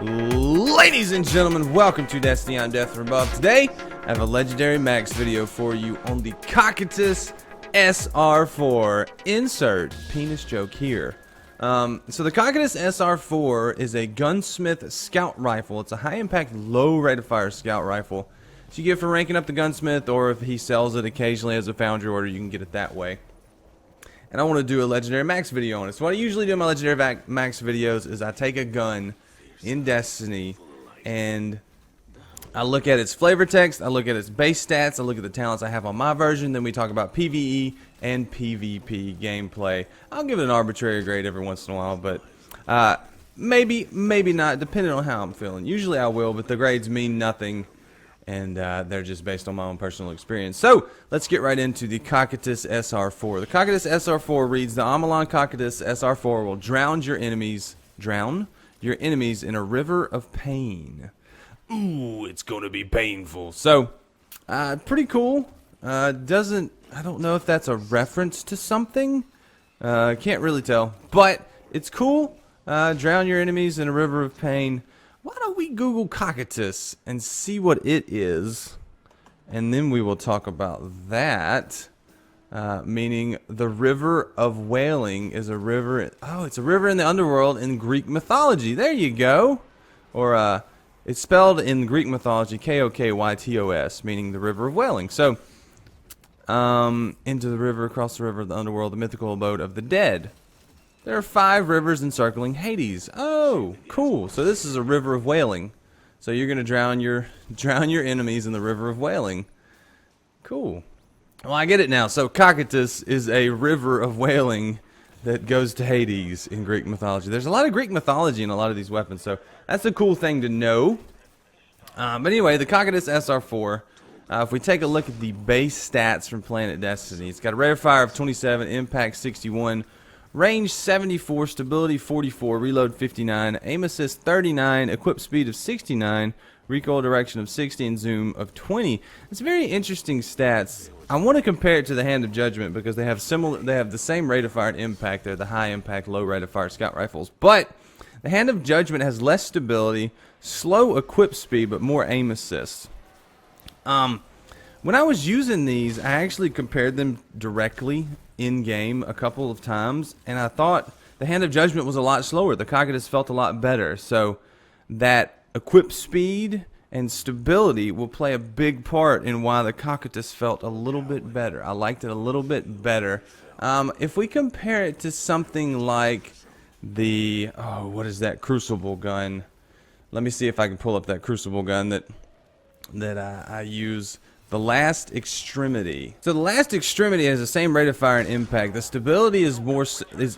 Ladies and gentlemen, welcome to Destiny on Death from Above. Today, I have a legendary max video for you on the Cocytus SR4. Insert penis joke here. So the Cocytus SR4 is a Gunsmith scout rifle. It's a high-impact, low rate of fire scout rifle. So you get it for ranking up the Gunsmith, or if he sells it occasionally as a foundry order, you can get it that way. And I want to do a legendary max video on it. So what I usually do in my legendary max videos is I take a gun in Destiny and I look at its flavor text, I look at its base stats, I look at the talents I have on my version, then we talk about PvE and PvP gameplay. I'll give it an arbitrary grade every once in a while, but maybe not, depending on how I'm feeling. Usually I will, but the grades mean nothing, and they're just based on my own personal experience. So let's get right into the Cocytus SR4. The Cocytus SR4 reads, the Omolon Cocytus SR4 will drown your enemies in a river of pain. Ooh, it's gonna be painful. So, pretty cool. I don't know if that's a reference to something. Can't really tell, but it's cool. Drown your enemies in a river of pain. Why don't we Google Cocytus and see what it is, and then we will talk about that. Meaning the river of wailing is a river. Oh, it's a river in the underworld in Greek mythology. There you go. Or it's spelled in Greek mythology Kokytos, meaning the river of wailing. So into the river, across the river of the underworld, the mythical abode of the dead. There are 5 rivers encircling Hades. Oh, cool. So this is a river of wailing. So you're gonna drown your enemies in the river of wailing. Cool. Well, I get it now. So Cocytus is a river of wailing that goes to Hades in Greek mythology. There's a lot of Greek mythology in a lot of these weapons, so that's a cool thing to know. But anyway, the Cocytus SR4, if we take a look at the base stats from Planet Destiny, it's got a rate of fire of 27, impact 61, range 74, stability 44, reload 59, aim assist 39, equip speed of 69, recoil direction of 60, and zoom of 20. It's very interesting stats. I want to compare it to the Hand of Judgment because they have the same rate of fire and impact. They're the high impact, low rate of fire scout rifles. But the Hand of Judgment has less stability, slow equip speed, but more aim assist. When I was using these, I actually compared them directly in game a couple of times, and I thought the Hand of Judgment was a lot slower. The Cocytus felt a lot better. So that equip speed and stability will play a big part in why the Cocytus felt a little bit better. I liked it a little bit better. If we compare it to something like the, what is that Crucible gun? Let me see if I can pull up that Crucible gun that I use. The Last Extremity. So the Last Extremity has the same rate of fire and impact. The stability is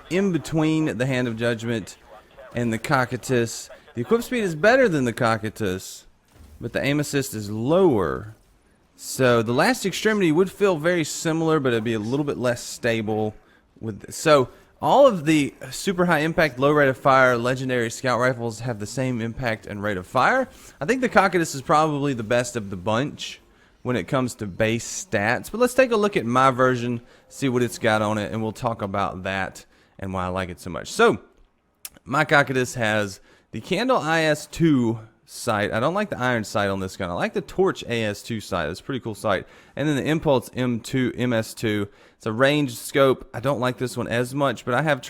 in between the Hand of Judgment and the Cocytus. The equip speed is better than the Cocytus, but the aim assist is lower. So the Last Extremity would feel very similar, but it'd be a little bit less stable. So all of the super high impact, low rate of fire legendary scout rifles have the same impact and rate of fire. I think the Cocytus is probably the best of the bunch when it comes to base stats. But let's take a look at my version, see what it's got on it, and we'll talk about that and why I like it so much. So my Cocytus has the Candle IS-2 sight. I don't like the iron sight on this gun. I like the Torch AS-2 sight. It's a pretty cool sight. And then the Impulse MS-2. It's a ranged scope. I don't like this one as much, but I haven't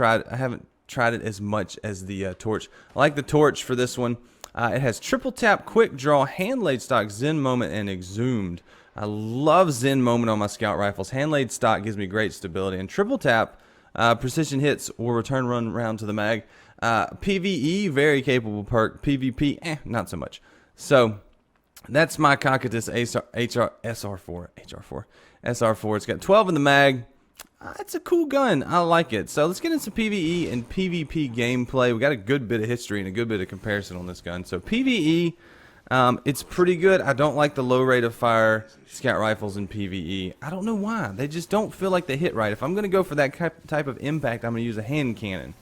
tried it as much as the Torch. I like the Torch for this one. It has triple tap, quick draw, hand laid stock, Zen moment, and exhumed. I love Zen moment on my scout rifles. Hand laid stock gives me great stability, and triple tap, precision hits or return run round to the mag. PvE, very capable perk. PvP, not so much. So that's my Cocytus SR4. It's got 12 in the mag. It's a cool gun. I like it. So let's get into PvE and PvP gameplay. We got a good bit of history and a good bit of comparison on this gun. So PvE, it's pretty good. I don't like the low rate of fire scout rifles in PvE. I don't know why. They just don't feel like they hit right. If I'm going to go for that type of impact, I'm going to use a hand cannon,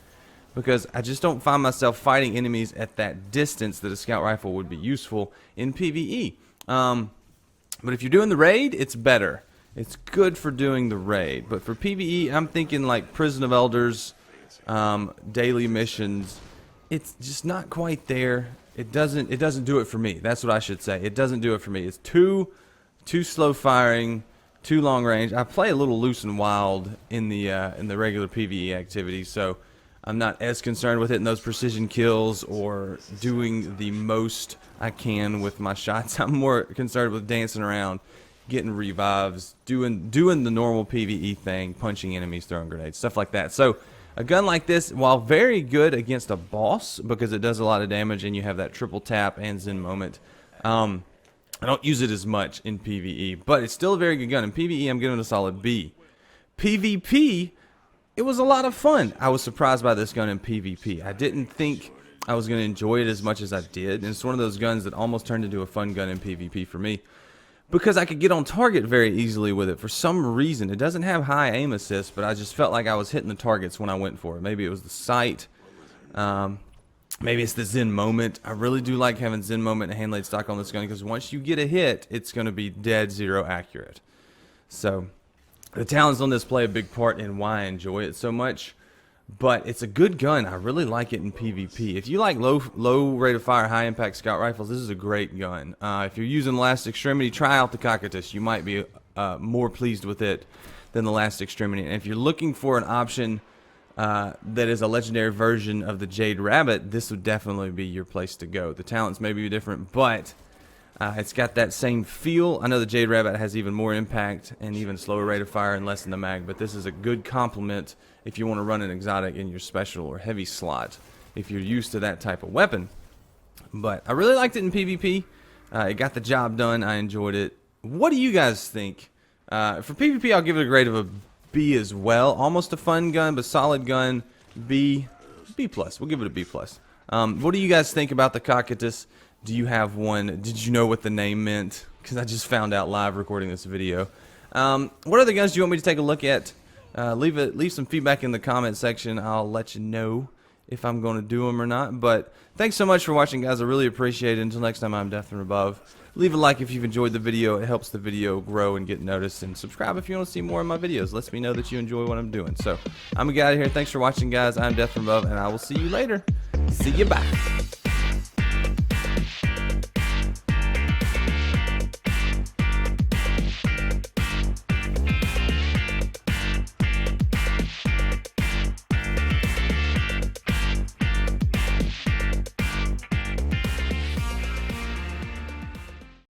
because I just don't find myself fighting enemies at that distance that a scout rifle would be useful in PvE. But if you're doing the raid, it's better. It's good for doing the raid. But for PvE, I'm thinking like Prison of Elders, daily missions. It's just not quite there. it doesn't do it for me. That's what I should say. It doesn't do it for me. It's too slow firing, too long range. I play a little loose and wild in the regular PvE activities, so I'm not as concerned with it in those precision kills or doing the most I can with my shots. I'm more concerned with dancing around, getting revives, doing the normal PvE thing, punching enemies, throwing grenades, stuff like that. So a gun like this, while very good against a boss because it does a lot of damage and you have that triple tap and Zen moment, I don't use it as much in PvE, but it's still a very good gun. In PvE, I'm giving it a solid B. PvP, it was a lot of fun. I was surprised by this gun in PvP. I didn't think I was going to enjoy it as much as I did, and it's one of those guns that almost turned into a fun gun in PvP for me because I could get on target very easily with it. For some reason, it doesn't have high aim assist, but I just felt like I was hitting the targets when I went for it. Maybe it was the sight. Maybe it's the Zen moment. I really do like having Zen moment and hand laid stock on this gun because once you get a hit, it's going to be dead zero accurate. So the talents on this play a big part in why I enjoy it so much. But it's a good gun. I really like it in PvP. If you like low rate of fire, high impact scout rifles, this is a great gun. If you're using Last Extremity, try out the Cocytus. You might be more pleased with it than the Last Extremity. And if you're looking for an option that is a legendary version of the Jade Rabbit, this would definitely be your place to go. The talents may be different, but it's got that same feel. I know the Jade Rabbit has even more impact and even slower rate of fire and less in the mag, but this is a good complement if you want to run an exotic in your special or heavy slot if you're used to that type of weapon. But I really liked it in PvP. It got the job done. I enjoyed it. What do you guys think? For PvP, I'll give it a grade of a B as well. Almost a fun gun, but solid gun. B plus. We'll give it a B plus. What do you guys think about the Cocytus? Do you have one? Did you know what the name meant? Because I just found out live recording this video. What other guns do you want me to take a look at? Leave some feedback in the comment section. I'll let you know if I'm going to do them or not. But thanks so much for watching, guys. I really appreciate it. Until next time, I'm Death from Above. Leave a like if you've enjoyed the video. It helps the video grow and get noticed. And subscribe if you want to see more of my videos. Lets me know that you enjoy what I'm doing. So I'm going to get out of here. Thanks for watching, guys. I'm Death from Above, and I will see you later. See you. Bye.